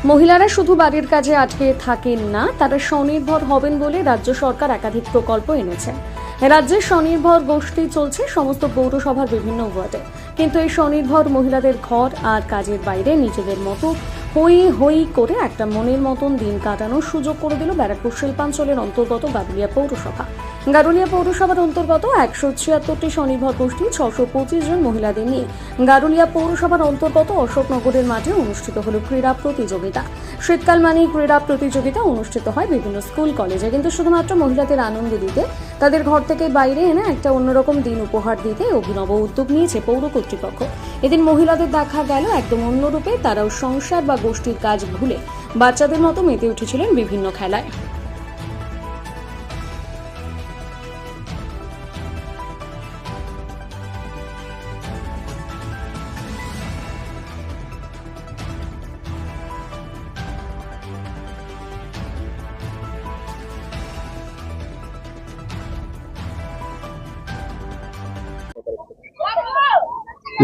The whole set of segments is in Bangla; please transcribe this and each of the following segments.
মহিলারা শুধু বাড়ির কাজে আটকে থাকেন না, তারা স্বনির্ভর হবেন বলে রাজ্য সরকার একাধিক প্রকল্প এনেছে। রাজ্যে স্বনির্ভর গোষ্ঠী চলছে সমস্ত পৌরসভার বিভিন্ন ওয়ার্ডে, কিন্তু এই স্বনির্ভর মহিলাদের ঘর আর কাজের বাইরে নিজেদের মতো হই হই করে একটা মনের মতন দিন কাটানোর সুযোগ করে দিল ব্যারাকপুর শিল্পাঞ্চলের অন্তর্গত গারুলিয়া পৌরসভা। গারুলিয়া পৌরসভার অন্তর্গত 176টি স্বনির্ভর গোষ্ঠী 625 জন মহিলাদের নিয়ে গারুলিয়া পৌরসভার অন্তর্গত অশোকনগরের মাঠে অনুষ্ঠিত হল ক্রীড়া প্রতিযোগিতা। শীতকাল মানেই ক্রীড়া প্রতিযোগিতা অনুষ্ঠিত হয় বিভিন্ন স্কুল কলেজে, কিন্তু শুধুমাত্র মহিলাদের আনন্দ দিতে, তাদের ঘর থেকে বাইরে এনে একটা অন্যরকম দিন উপহার দিতে অভিনব উদ্যোগ নিয়েছে পৌর কর্তৃপক্ষ। এদিন মহিলাদের দেখা গেল একদম অন্যরূপে, তারাও সংসার বা গোষ্ঠীর কাজ ভুলে বাচ্চাদের মতো মেতে উঠেছিলেন বিভিন্ন খেলায়।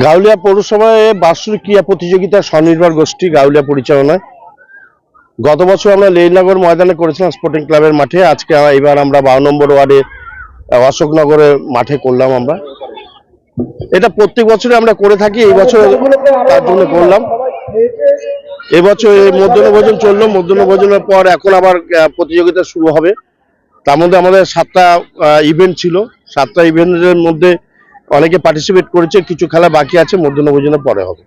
গারুলিয়া পৌরসভায় বার্ষিক ক্রীড়া প্রতিযোগিতা স্বনির্ভর গোষ্ঠী গারুলিয়া পরিচালনায় গত বছর আমরা লেইনগর ময়দানে করেছিলাম স্পোর্টিং ক্লাবের মাঠে। আজকে এবার আমরা 12 নম্বর ওয়ার্ডে অশোকনগরের মাঠে করলাম। আমরা এটা প্রত্যেক বছরে আমরা করে থাকি, এই বছর তার জন্য করলাম। এবছর মধ্যাহ্ন ভোজন চললো, মধ্যাহ্ন ভোজনের পর এখন আবার প্রতিযোগিতা শুরু হবে। তার মধ্যে আমাদের 7টা ইভেন্ট ছিল, 7টা ইভেন্টের মধ্যে অনেকে পার্টিসিপেট করেছে, কিছু খেলা বাকি আছে, মধ্যাহ্ন ভোজনের পরে হবে।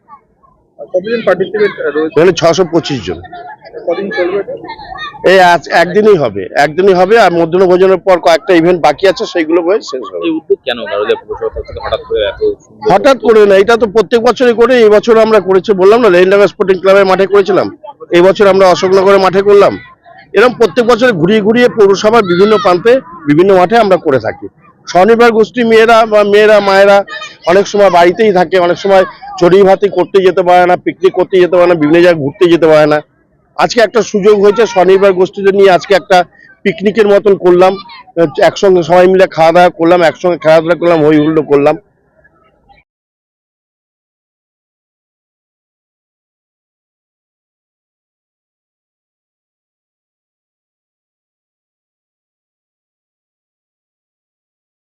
কতজন পার্টিসিপেট রয়েছে? 625 জন। কদিন চলবে? এই আজ একদিনই হবে আর মধ্যাহ্ন ভোজনের পর কয়েকটা ইভেন্ট বাকি আছে, সেইগুলো হয়ে শেষ হবে। এই উদ্যোগ কেন গারুলিয়া পৌরসভা থেকে হঠাৎ করে এত সুন্দর? হঠাৎ করে না, এটা তো প্রত্যেক বছরই করে। এই বছর আমরা করেছি, বললাম না, লেইনগর স্পোর্টিং ক্লাবের মাঠে করেছিলাম, এই বছর আমরা অশোকনগরের মাঠে করলাম। এরকম প্রত্যেক বছর ঘুরিয়ে ঘুরিয়ে পৌরসভার বিভিন্ন প্রান্তে বিভিন্ন মাঠে আমরা করে থাকি। স্বনির্ভর গোষ্ঠী মেয়েরা মায়েরা অনেক সময় বাড়িতেই থাকে, অনেক সময় চড়ুই ভাতি করতে যেতে পারে না, পিকনিক করতে যেতে পারে না, বিভিন্ন জায়গায় ঘুরতে যেতে পারে না। আজকে একটা সুযোগ হয়েছে, স্বনির্ভর গোষ্ঠীদের নিয়ে আজকে একটা পিকনিকের মতন করলাম, একসঙ্গে সবাই মিলে খাওয়া দাওয়া করলাম, একসঙ্গে খেলাধুলা করলাম, হই হুল্লোড় করলাম।